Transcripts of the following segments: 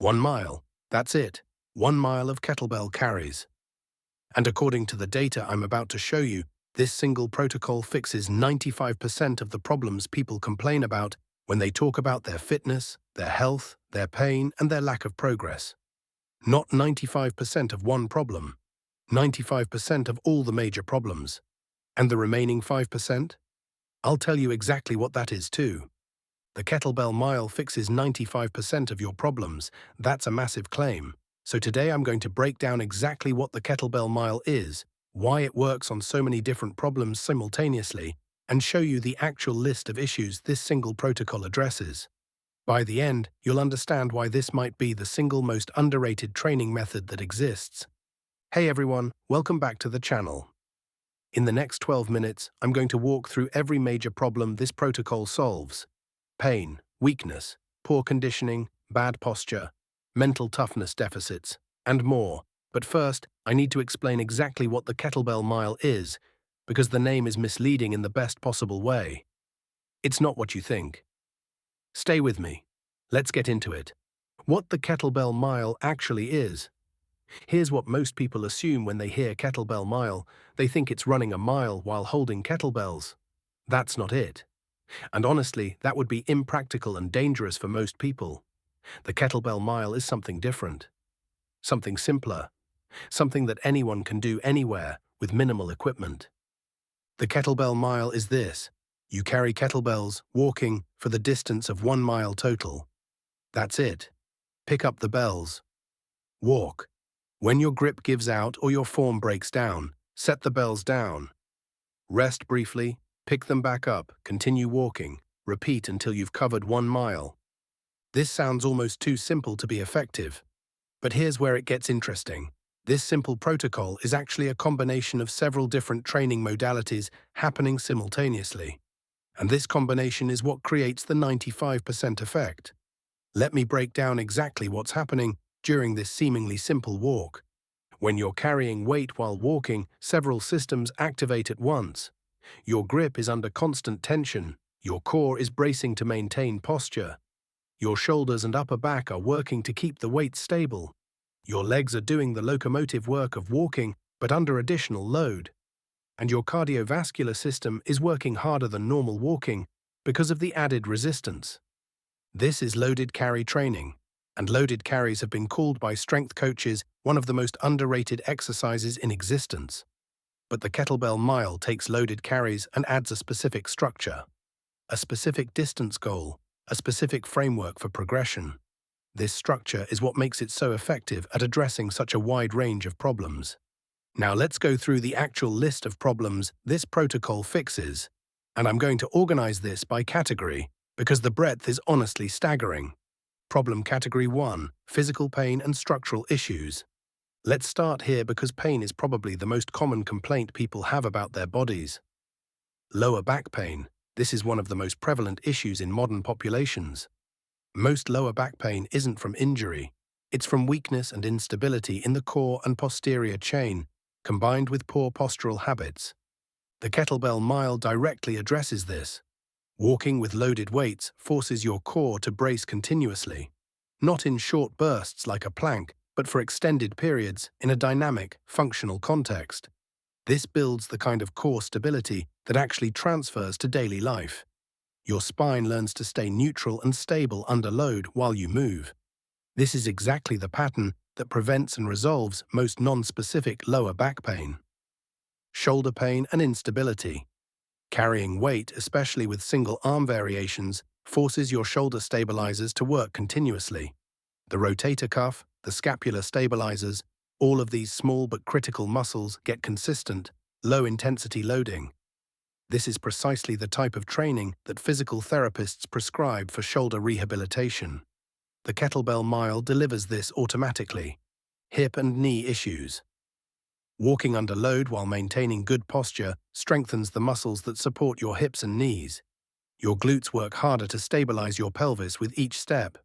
1 mile. That's it. 1 mile of kettlebell carries. And according to the data I'm about to show you, this single protocol fixes 95% of the problems people complain about when they talk about their fitness, their health, their pain, and their lack of progress. Not 95% of one problem, 95% of all the major problems. And the remaining 5%? I'll tell you exactly what that is too. The Kettlebell Mile fixes 95% of your problems. That's a massive claim. So today I'm going to break down exactly what the Kettlebell Mile is, why it works on so many different problems simultaneously, and show you the actual list of issues this single protocol addresses. By the end, you'll understand why this might be the single most underrated training method that exists. Hey everyone, welcome back to the channel. In the next 12 minutes, I'm going to walk through every major problem this protocol solves. Pain, weakness, poor conditioning, bad posture, mental toughness deficits, and more. But first, I need to explain exactly what the Kettlebell Mile is, because the name is misleading in the best possible way. It's not what you think. Stay with me. Let's get into it. What the Kettlebell Mile actually is. Here's what most people assume when they hear Kettlebell Mile. They think it's running a mile while holding kettlebells. That's not it. And honestly, that would be impractical and dangerous for most people. The Kettlebell Mile is something different. Something simpler. Something that anyone can do anywhere with minimal equipment. The Kettlebell Mile is this. You carry kettlebells, walking, for the distance of 1 mile total. That's it. Pick up the bells. Walk. When your grip gives out or your form breaks down, set the bells down. Rest briefly, pick them back up, continue walking, repeat until you've covered 1 mile. This sounds almost too simple to be effective. But here's where it gets interesting. This simple protocol is actually a combination of several different training modalities happening simultaneously. And this combination is what creates the 95% effect. Let me break down exactly what's happening during this seemingly simple walk. When you're carrying weight while walking, several systems activate at once. Your grip is under constant tension. Your core is bracing to maintain posture. Your shoulders and upper back are working to keep the weight stable. Your legs are doing the locomotive work of walking, but under additional load. And your cardiovascular system is working harder than normal walking because of the added resistance. This is loaded carry training. And loaded carries have been called by strength coaches one of the most underrated exercises in existence. But the Kettlebell Mile takes loaded carries and adds a specific structure, a specific distance goal, a specific framework for progression. This structure is what makes it so effective at addressing such a wide range of problems. Now let's go through the actual list of problems this protocol fixes, and I'm going to organize this by category because the breadth is honestly staggering. Problem Category 1, Physical Pain and Structural Issues. Let's start here because pain is probably the most common complaint people have about their bodies. Lower back pain. This is one of the most prevalent issues in modern populations. Most lower back pain isn't from injury. It's from weakness and instability in the core and posterior chain, combined with poor postural habits. The Kettlebell Mile directly addresses this. Walking with loaded weights forces your core to brace continuously, not in short bursts like a plank, but for extended periods in a dynamic, functional context. This builds the kind of core stability that actually transfers to daily life. Your spine learns to stay neutral and stable under load while you move. This is exactly the pattern that prevents and resolves most non-specific lower back pain. Shoulder pain and instability. Carrying weight, especially with single arm variations, forces your shoulder stabilizers to work continuously. The rotator cuff, the scapular stabilizers, all of these small but critical muscles get consistent, low-intensity loading. This is precisely the type of training that physical therapists prescribe for shoulder rehabilitation. The Kettlebell Mile delivers this automatically. Hip and knee issues. Walking under load while maintaining good posture strengthens the muscles that support your hips and knees. Your glutes work harder to stabilize your pelvis with each step.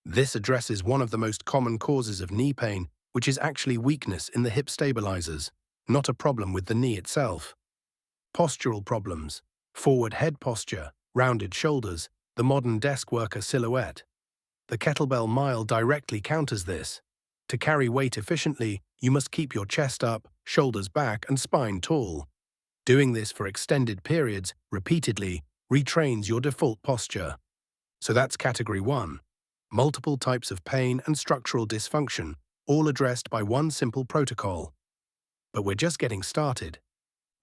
This addresses one of the most common causes of knee pain, which is actually weakness in the hip stabilizers, not a problem with the knee itself. Postural problems. Forward head posture, rounded shoulders, the modern desk worker silhouette. The kettlebell mile directly counters this. To carry weight efficiently, you must keep your chest up, shoulders back, and spine tall. Doing this for extended periods, repeatedly, retrains your default posture. So that's category 1. Multiple types of pain and structural dysfunction, all addressed by one simple protocol. But we're just getting started.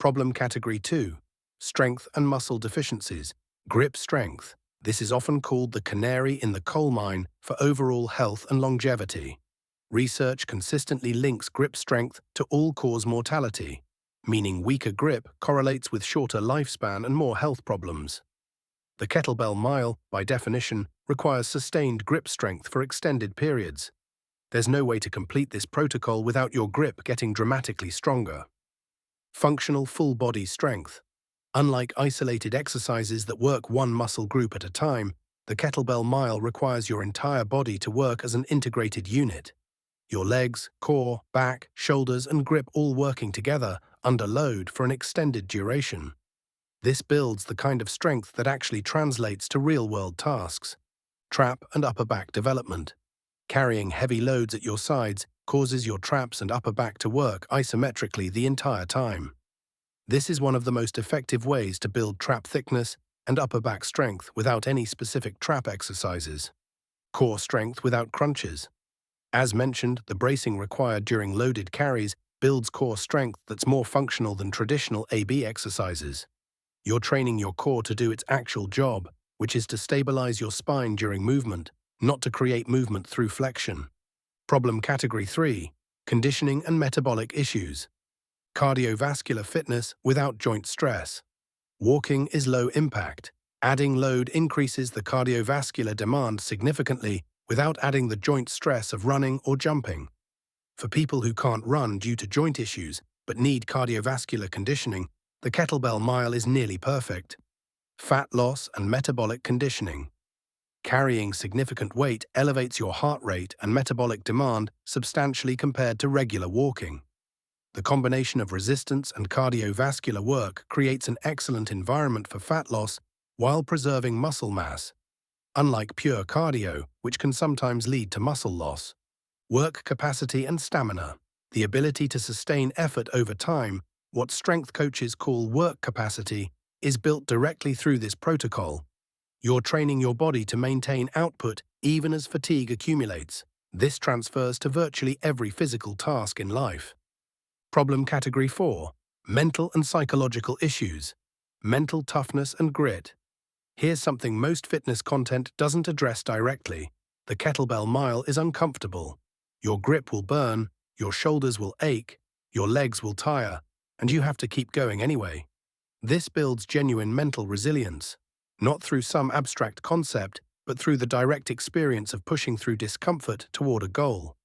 Problem category 2. Strength and muscle deficiencies. Grip strength. This is often called the canary in the coal mine for overall health and longevity. Research consistently links grip strength to all-cause mortality, meaning weaker grip correlates with shorter lifespan and more health problems. The kettlebell mile, by definition, requires sustained grip strength for extended periods. There's no way to complete this protocol without your grip getting dramatically stronger. Functional full-body strength. Unlike isolated exercises that work one muscle group at a time, the kettlebell mile requires your entire body to work as an integrated unit. Your legs, core, back, shoulders, and grip all working together under load for an extended duration. This builds the kind of strength that actually translates to real-world tasks. Trap and upper back development. Carrying heavy loads at your sides causes your traps and upper back to work isometrically the entire time. This is one of the most effective ways to build trap thickness and upper back strength without any specific trap exercises. Core strength without crunches. As mentioned, the bracing required during loaded carries builds core strength that's more functional than traditional AB exercises. You're training your core to do its actual job, which is to stabilize your spine during movement, not to create movement through flexion. Problem category 3. Conditioning and metabolic issues. Cardiovascular fitness without joint stress. Walking is low impact. Adding load increases the cardiovascular demand significantly without adding the joint stress of running or jumping. For people who can't run due to joint issues but need cardiovascular conditioning, the kettlebell mile is nearly perfect. Fat loss and metabolic conditioning. Carrying significant weight elevates your heart rate and metabolic demand substantially compared to regular walking. The combination of resistance and cardiovascular work creates an excellent environment for fat loss while preserving muscle mass. Unlike pure cardio, which can sometimes lead to muscle loss. Work capacity and stamina. The ability to sustain effort over time, what strength coaches call work capacity, is built directly through this protocol. You're training your body to maintain output even as fatigue accumulates. This transfers to virtually every physical task in life. Problem category 4. Mental and psychological issues. Mental toughness and grit. Here's something most fitness content doesn't address directly. The kettlebell mile is uncomfortable. Your grip will burn, your shoulders will ache, your legs will tire, and you have to keep going anyway. This builds genuine mental resilience, not through some abstract concept, but through the direct experience of pushing through discomfort toward a goal.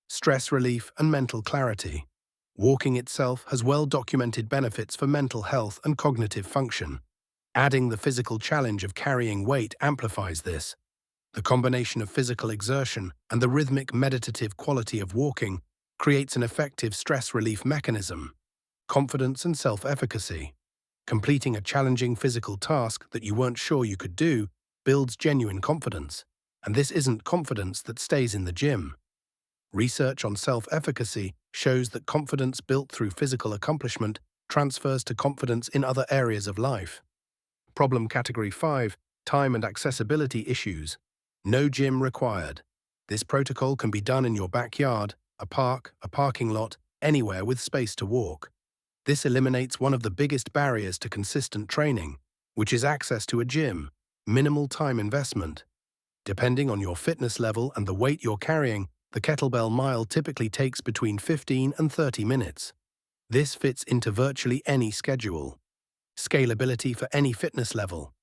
Stress relief and mental clarity. Walking itself has well-documented benefits for mental health and cognitive function. Adding the physical challenge of carrying weight amplifies this. The combination of physical exertion and the rhythmic meditative quality of walking creates an effective stress relief mechanism. Confidence and self-efficacy. Completing a challenging physical task that you weren't sure you could do builds genuine confidence, and this isn't confidence that stays in the gym. Research on self-efficacy shows that confidence built through physical accomplishment transfers to confidence in other areas of life. Problem category 5. Time and accessibility issues. No gym required. This protocol can be done in your backyard, a park, a parking lot, anywhere with space to walk. This eliminates one of the biggest barriers to consistent training, which is access to a gym, minimal time investment. Depending on your fitness level and the weight you're carrying, the kettlebell mile typically takes between 15 and 30 minutes. This fits into virtually any schedule. Scalability for any fitness level.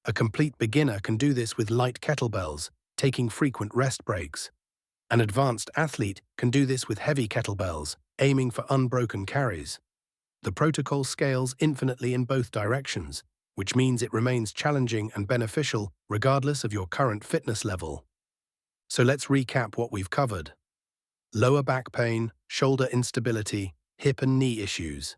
A complete beginner can do this with light kettlebells, taking frequent rest breaks. An advanced athlete can do this with heavy kettlebells, aiming for unbroken carries. The protocol scales infinitely in both directions, which means it remains challenging and beneficial regardless of your current fitness level. So let's recap what we've covered. Lower back pain, shoulder instability, hip and knee issues,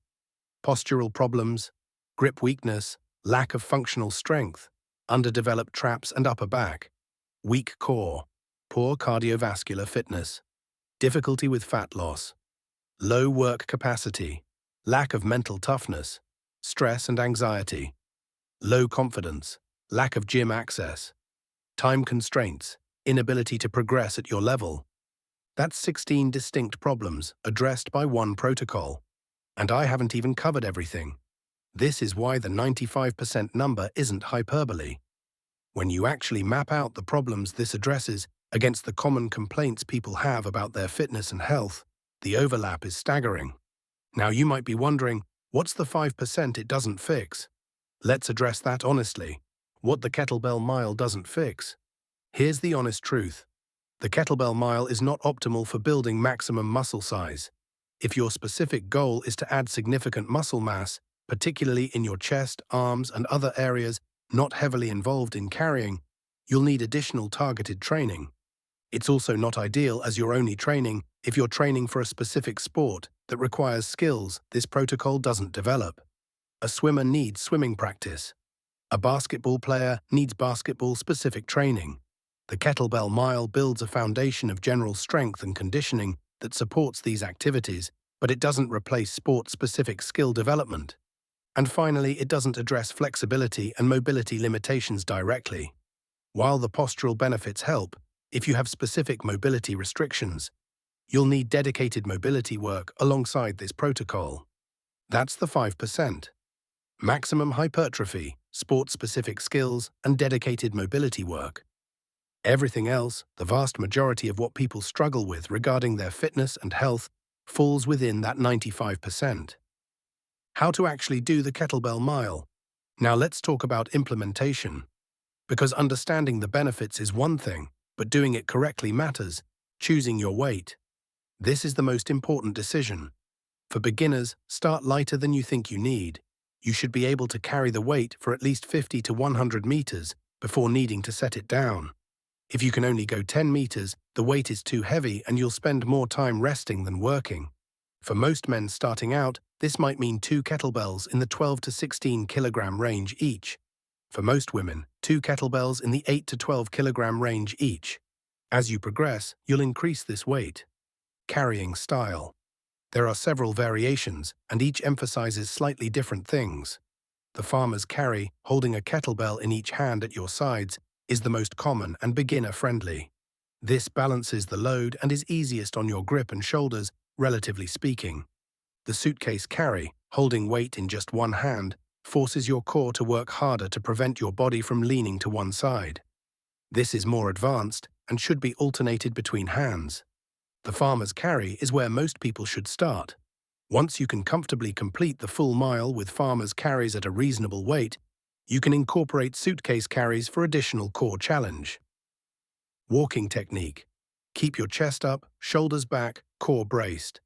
postural problems, grip weakness, lack of functional strength, underdeveloped traps and upper back, weak core. poor cardiovascular fitness, difficulty with fat loss, low work capacity, lack of mental toughness, stress and anxiety, low confidence, lack of gym access, time constraints, inability to progress at your level. That's 16 distinct problems addressed by one protocol. And I haven't even covered everything. This is why the 95% number isn't hyperbole. When you actually map out the problems this addresses against the common complaints people have about their fitness and health, the overlap is staggering. Now you might be wondering, what's the 5% it doesn't fix? Let's address that honestly. What the Kettlebell Mile doesn't fix. Here's the honest truth. The Kettlebell Mile is not optimal for building maximum muscle size. If your specific goal is to add significant muscle mass, particularly in your chest, arms, and other areas not heavily involved in carrying, you'll need additional targeted training. It's also not ideal as your only training if you're training for a specific sport that requires skills this protocol doesn't develop. A swimmer needs swimming practice. A basketball player needs basketball-specific training. The Kettlebell Mile builds a foundation of general strength and conditioning that supports these activities, but it doesn't replace sport-specific skill development. And finally, it doesn't address flexibility and mobility limitations directly. While the postural benefits help, if you have specific mobility restrictions, you'll need dedicated mobility work alongside this protocol. That's the 5%. Maximum hypertrophy, sport-specific skills, and dedicated mobility work. Everything else, the vast majority of what people struggle with regarding their fitness and health, falls within that 95%. How to actually do the Kettlebell Mile? Now let's talk about implementation. Because understanding the benefits is one thing, but doing it correctly matters. Choosing your weight. This is the most important decision. For beginners, start lighter than you think you need. You should be able to carry the weight for at least 50 to 100 meters before needing to set it down. If you can only go 10 meters, the weight is too heavy and you'll spend more time resting than working. For most men starting out, this might mean 2 kettlebells in the 12 to 16 kilogram range each. For most women, 2 kettlebells in the 8 to 12 kilogram range each. As you progress, you'll increase this weight. Carrying style. There are several variations, and each emphasizes slightly different things. The farmer's carry, holding a kettlebell in each hand at your sides, is the most common and beginner-friendly. This balances the load and is easiest on your grip and shoulders, relatively speaking. The suitcase carry, holding weight in just one hand, forces your core to work harder to prevent your body from leaning to one side. This is more advanced and should be alternated between hands. The farmer's carry is where most people should start. Once you can comfortably complete the full mile with farmer's carries at a reasonable weight, you can incorporate suitcase carries for additional core challenge. Walking technique. Keep your chest up, shoulders back, core braced.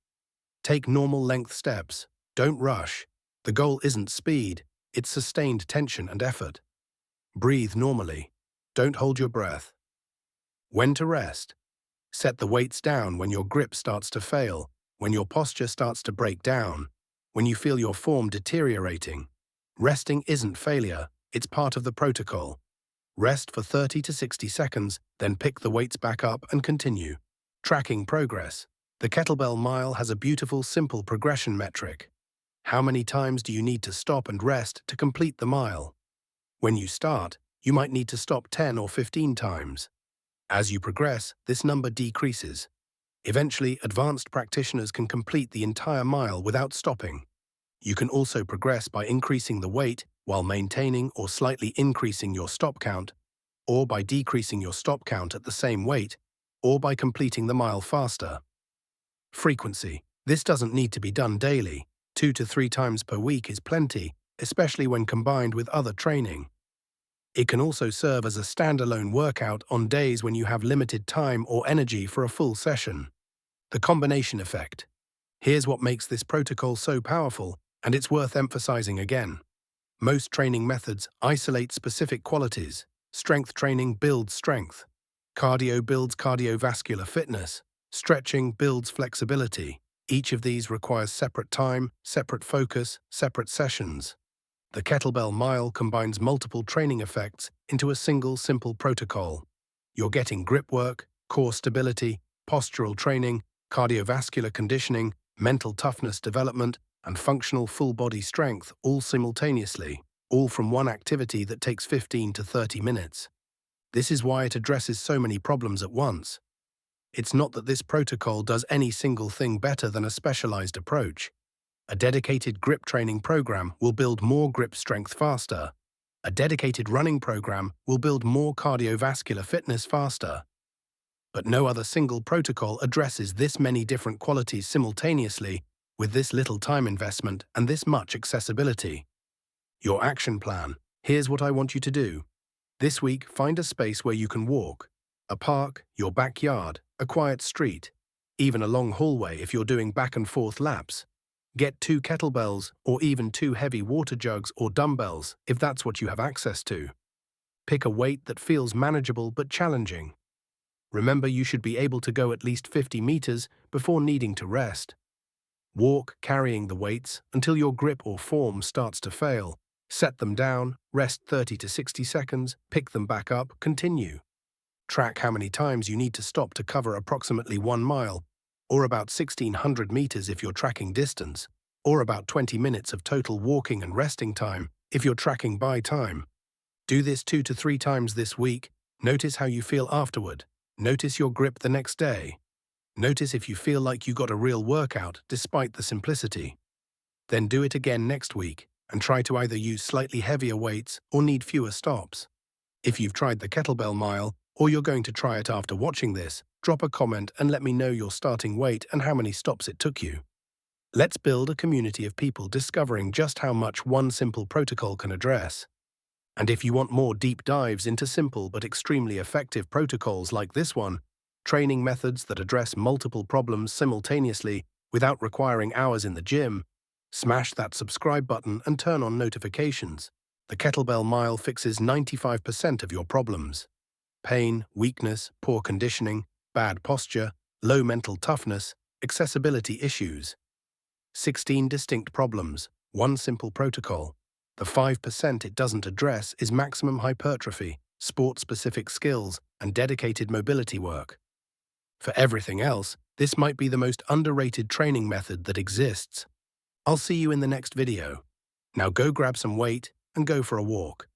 Take normal length steps. Don't rush. The goal isn't speed, it's sustained tension and effort. Breathe normally. Don't hold your breath. When to rest. Set the weights down when your grip starts to fail, when your posture starts to break down, when you feel your form deteriorating. Resting isn't failure, it's part of the protocol. Rest for 30 to 60 seconds, then pick the weights back up and continue. Tracking progress. The Kettlebell Mile has a beautiful, simple progression metric. How many times do you need to stop and rest to complete the mile? When you start, you might need to stop 10 or 15 times. As you progress, this number decreases. Eventually, advanced practitioners can complete the entire mile without stopping. You can also progress by increasing the weight while maintaining or slightly increasing your stop count, or by decreasing your stop count at the same weight, or by completing the mile faster. Frequency. This doesn't need to be done daily. 2 to 3 times per week is plenty, especially when combined with other training. It can also serve as a standalone workout on days when you have limited time or energy for a full session. The combination effect. Here's what makes this protocol so powerful, and it's worth emphasizing again. Most training methods isolate specific qualities. Strength training builds strength. Cardio builds cardiovascular fitness. Stretching builds flexibility. Each of these requires separate time, separate focus, separate sessions. The Kettlebell Mile combines multiple training effects into a single simple protocol. You're getting grip work, core stability, postural training, cardiovascular conditioning, mental toughness development, and functional full-body strength all simultaneously, all from one activity that takes 15 to 30 minutes. This is why it addresses so many problems at once. It's not that this protocol does any single thing better than a specialized approach. A dedicated grip training program will build more grip strength faster. A dedicated running program will build more cardiovascular fitness faster. But no other single protocol addresses this many different qualities simultaneously with this little time investment and this much accessibility. Your action plan. Here's what I want you to do. This week, find a space where you can walk. A park, your backyard, a quiet street, even a long hallway if you're doing back and forth laps. Get 2 kettlebells or even 2 heavy water jugs or dumbbells if that's what you have access to. Pick a weight that feels manageable but challenging. Remember, you should be able to go at least 50 meters before needing to rest. Walk carrying the weights until your grip or form starts to fail. Set them down, rest 30 to 60 seconds, pick them back up, continue. Track how many times you need to stop to cover approximately 1 mile, or about 1,600 meters if you're tracking distance, or about 20 minutes of total walking and resting time if you're tracking by time. Do this 2 to 3 times this week. Notice how you feel afterward. Notice your grip the next day. Notice if you feel like you got a real workout despite the simplicity. Then do it again next week and try to either use slightly heavier weights or need fewer stops. If you've tried the Kettlebell Mile, or you're going to try it after watching this, drop a comment and let me know your starting weight and how many stops it took you. Let's build a community of people discovering just how much one simple protocol can address. And if you want more deep dives into simple but extremely effective protocols like this one, training methods that address multiple problems simultaneously without requiring hours in the gym, smash that subscribe button and turn on notifications. The Kettlebell Mile fixes 95% of your problems. Pain, weakness, poor conditioning, bad posture, low mental toughness, accessibility issues. 16 distinct problems, one simple protocol. The 5% it doesn't address is maximum hypertrophy, sport-specific skills, and dedicated mobility work. For everything else, this might be the most underrated training method that exists. I'll see you in the next video. Now go grab some weight and go for a walk.